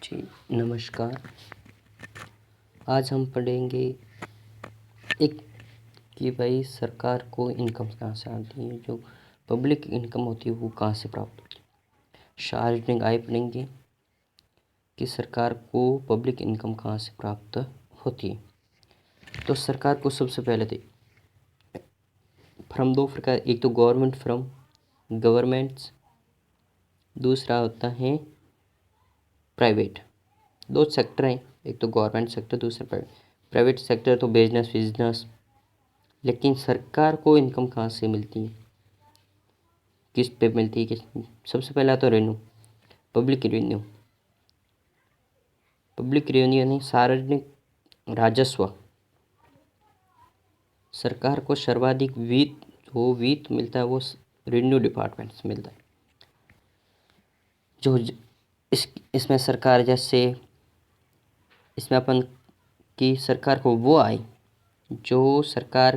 जी नमस्कार। आज हम पढ़ेंगे एक कि भाई सरकार को इनकम कहाँ से आती है, जो पब्लिक इनकम होती है वो कहाँ से प्राप्त होती है। सार्वजनिक आय पढ़ेंगे कि सरकार को पब्लिक इनकम कहाँ से प्राप्त होती है। तो सरकार को सबसे पहले तो फ्रॉम दो प्रकार, एक तो गवर्नमेंट फ्रॉम गवर्नमेंट्स, दूसरा होता है प्राइवेट। दो सेक्टर हैं, एक तो गवर्नमेंट सेक्टर, दूसरा प्राइवेट। प्राइवेट सेक्टर तो बिजनेस। लेकिन सरकार को इनकम कहाँ से मिलती है, किस पे मिलती है, सबसे पहला तो revenue, public revenue. Public revenue यानी सार्वजनिक राजस्व। सरकार को सर्वाधिक वित्त मिलता है वो रेवेन्यू डिपार्टमेंट से मिलता है। जो इसमें सरकार, जैसे इसमें अपन की सरकार को वो आय जो सरकार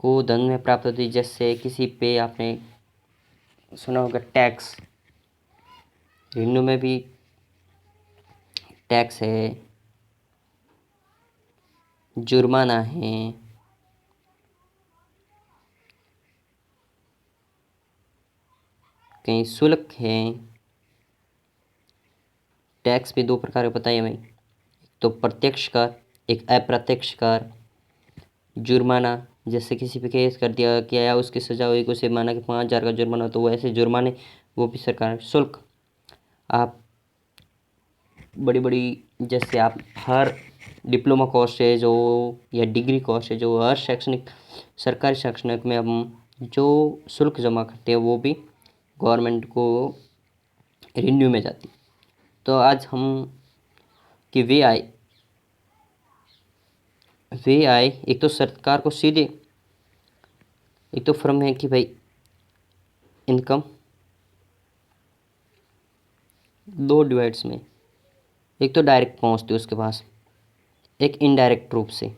को धन में प्राप्त होती है, जैसे किसी पे आपने सुना होगा टैक्स, रेवेन्यू में भी टैक्स है, जुर्माना है, कहीं शुल्क है। टैक्स भी दो प्रकार के बताइए हमें, एक तो प्रत्यक्ष कर, एक अप्रत्यक्ष कर। जुर्माना, जैसे किसी पे केस कर दिया कि या उसकी सजा हुई, उसे माना कि 5,000 का जुर्माना, तो वो ऐसे जुर्माने वो भी सरकार। शुल्क, आप बड़ी बड़ी, जैसे आप हर डिप्लोमा कोर्स है जो या डिग्री कोर्स है जो हर शैक्षणिक सरकारी शैक्षणिक में हम जो शुल्क जमा करते हैं वो भी गवर्नमेंट को रेवेन्यू में जाती है। तो आज हम कि वे आए एक तो सरकार को सीधे, एक तो फ्रॉम है कि भाई इनकम दो डिवाइड्स में, एक तो डायरेक्ट पहुंचती है उसके पास, एक इनडायरेक्ट रूप से।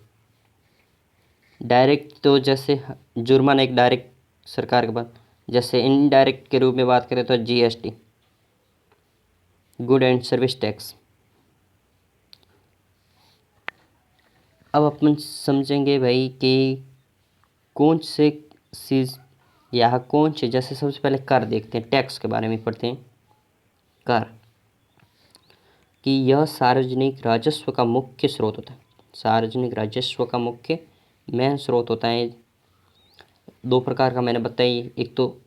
डायरेक्ट तो जैसे जुर्माना एक डायरेक्ट सरकार के पास, जैसे इनडायरेक्ट के रूप में बात करें तो GST, good and service tax. अब अपन समझेंगे भाई कि कौन से चीज़ या कौन से, जैसे सबसे पहले कर देखते हैं, टैक्स के बारे में पढ़ते हैं। कर कि यह सार्वजनिक राजस्व का मुख्य स्रोत होता है। सार्वजनिक राजस्व का मुख्य मेन स्रोत होता है। दो प्रकार का मैंने बताई, एक तो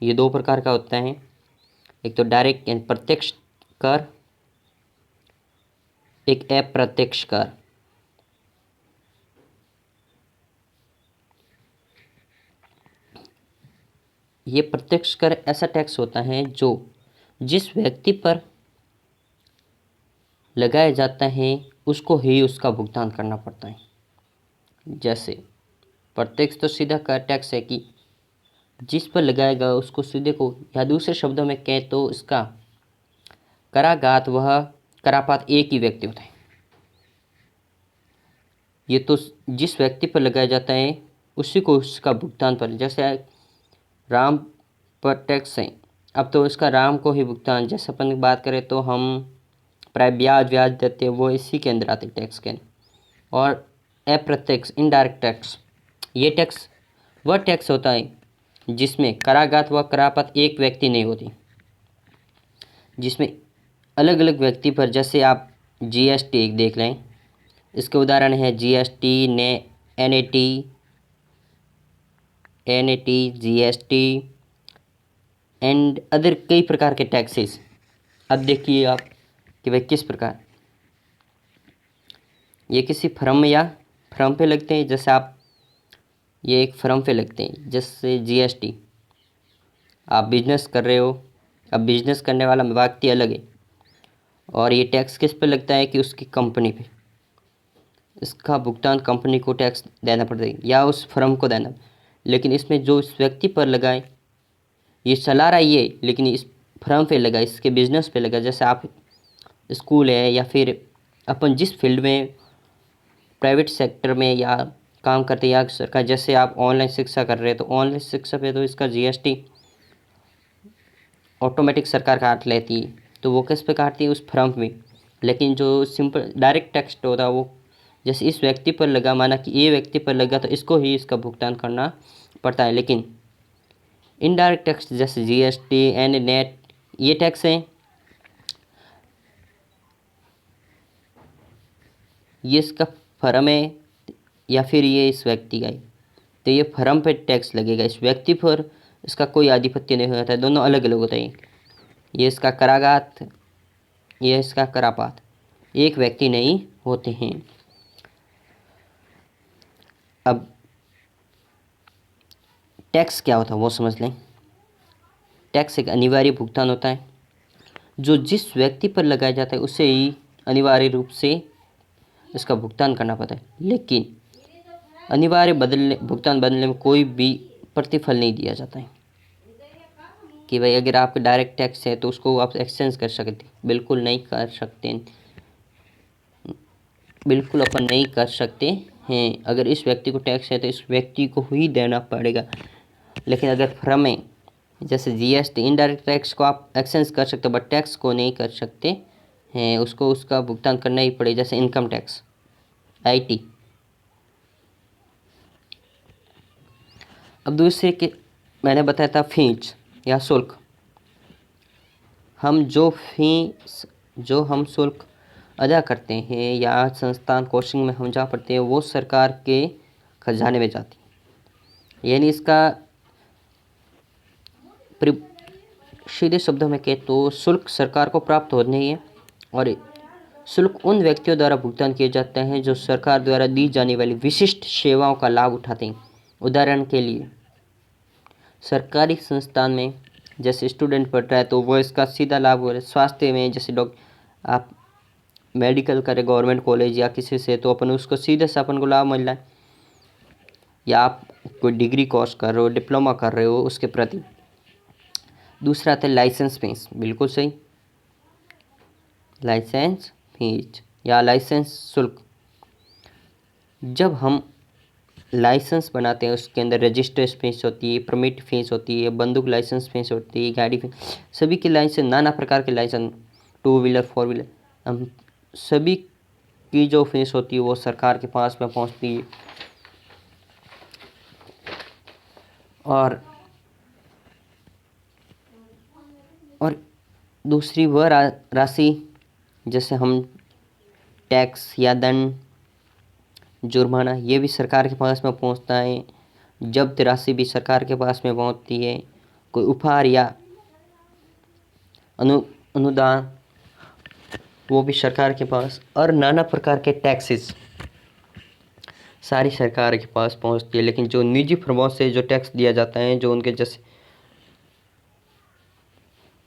ये दो प्रकार का होता है, एक तो डायरेक्ट यानी प्रत्यक्ष कर, एक अप्रत्यक्ष कर। ये प्रत्यक्ष कर ऐसा टैक्स होता है जो जिस व्यक्ति पर लगाया जाता है उसको ही उसका भुगतान करना पड़ता है। जैसे प्रत्यक्ष तो सीधा कर टैक्स है कि जिस पर लगाएगा उसको सीधे को, या दूसरे शब्दों में कहें तो इसका कराघात वह करापात एक ही व्यक्ति होता है। ये तो जिस व्यक्ति पर लगाया जाता है उसी को उसका भुगतान पर, जैसे राम पर टैक्स है, अब तो इसका राम को ही भुगतान। जैसे अपन की बात करें तो हम प्राय ब्याज देते हैं, वो इसी के अंदर आते टैक्स के। और अप्रत्यक्ष इनडायरेक्ट टैक्स, ये टैक्स वह टैक्स होता है जिसमें कराघात व करापात एक व्यक्ति नहीं होती, जिसमें अलग अलग व्यक्ति पर, जैसे आप जीएसटी एक देख लें, इसके उदाहरण है जीएसटी ने एनएटी जीएसटी एंड अदर कई प्रकार के टैक्सेस। अब देखिए आप कि भाई किस प्रकार ये किसी फर्म पे लगते हैं। जैसे आप ये एक फर्म पे लगते हैं, जैसे जीएसटी, आप बिजनेस कर रहे हो, अब बिजनेस करने वाला व्यक्ति अलग है, और ये टैक्स किस पे लगता है कि उसकी कंपनी पे, इसका भुगतान कंपनी को टैक्स देना पड़ता है या उस फर्म को देना। लेकिन इसमें जो इस व्यक्ति पर लगाए, ये चला रहा है ये, लेकिन इस फर्म पे लगा, इसके बिजनेस पे लगा। जैसे आप स्कूल है या फिर अपन जिस फील्ड में प्राइवेट सेक्टर में या काम करते हैं या सरकार, जैसे आप ऑनलाइन शिक्षा कर रहे हैं तो ऑनलाइन शिक्षा पे तो इसका जीएसटी ऑटोमेटिक सरकार काट लेती है। तो वो किस पे काटती है, उस फर्म में। लेकिन जो सिंपल डायरेक्ट टैक्स होता है वो जैसे इस व्यक्ति पर लगा, माना कि ये व्यक्ति पर लगा तो इसको ही इसका भुगतान करना पड़ता है। लेकिन इनडायरेक्ट टैक्स जैसे जीएसटी एंड नेट ये टैक्स हैं, ये इसका फर्म है या फिर ये इस व्यक्ति का है, तो ये फर्म पे टैक्स लगेगा, इस व्यक्ति पर इसका कोई आधिपत्य नहीं होता है, दोनों अलग अलग होते हैं। ये इसका कराघात, ये इसका करापात, एक व्यक्ति नहीं होते हैं। अब टैक्स क्या होता है वो समझ लें। टैक्स एक अनिवार्य भुगतान होता है जो जिस व्यक्ति पर लगाया जाता है उसे ही अनिवार्य रूप से इसका भुगतान करना पड़ता है। लेकिन अनिवार्य भुगतान बदले में कोई भी प्रतिफल नहीं दिया जाता है कि भाई अगर आपका डायरेक्ट टैक्स है तो उसको आप एक्सचेंज कर सकते, बिल्कुल नहीं कर सकते, बिल्कुल अपन नहीं कर सकते हैं। अगर इस व्यक्ति को टैक्स है तो इस व्यक्ति को ही देना पड़ेगा। लेकिन अगर फर्म है जैसे जीएसटी, इनडायरेक्ट टैक्स को आप एक्सचेंज कर सकते हो बट टैक्स को नहीं कर सकते हैं, उसको उसका भुगतान करना ही पड़ेगा। जैसे इनकम टैक्स, आईटी। अब दूसरे के मैंने बताया था फीस या शुल्क। हम जो हम शुल्क अदा करते हैं या संस्थान कोचिंग में हम जहाँ पढ़ते हैं वो सरकार के खजाने में जाती है। यानी इसका सीधे शब्दों में कहे तो शुल्क सरकार को प्राप्त होने है और शुल्क उन व्यक्तियों द्वारा भुगतान किए जाते हैं जो सरकार द्वारा दी जाने वाली विशिष्ट सेवाओं का लाभ उठाते हैं। उदाहरण के लिए सरकारी संस्थान में जैसे स्टूडेंट पढ़ रहा है तो वो इसका सीधा लाभ हो रहा है। स्वास्थ्य में जैसे आप मेडिकल करें गवर्नमेंट कॉलेज या किसी से तो अपन उसको सीधे से अपन को लाभ मिल रहा है। या आप कोई डिग्री कोर्स कर रहे हो, डिप्लोमा कर रहे हो उसके प्रति। दूसरा आता है लाइसेंस फीस, बिल्कुल सही, लाइसेंस फीस या लाइसेंस शुल्क। जब हम लाइसेंस बनाते हैं उसके अंदर रजिस्ट्रेशन फीस होती है, परमिट फीस होती है, बंदूक लाइसेंस फीस होती है, गाड़ी फीस, सभी के लाइसेंस, नाना प्रकार के लाइसेंस, 2 व्हीलर 4 व्हीलर, हम सभी की जो फीस होती है वो सरकार के पास में पहुंचती है। और दूसरी वह राशि जैसे हम टैक्स या दंड, जुर्माना, ये भी सरकार के पास में पहुंचता है। जब्त राशि भी सरकार के पास में पहुंचती है। कोई उपहार या अनुदान वो भी सरकार के पास, और नाना प्रकार के टैक्सेस सारी सरकार के पास पहुंचती है। लेकिन जो निजी फर्मों से जो टैक्स दिया जाता है, जो उनके जैसे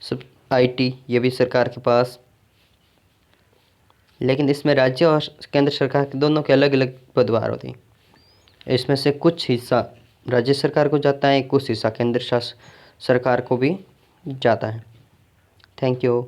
सब आईटी, ये भी सरकार के पास। लेकिन इसमें राज्य और केंद्र सरकार के दोनों के अलग अलग पदभार होते हैं। इसमें से कुछ हिस्सा राज्य सरकार को जाता है, कुछ हिस्सा केंद्र शासित सरकार को भी जाता है। Thank you.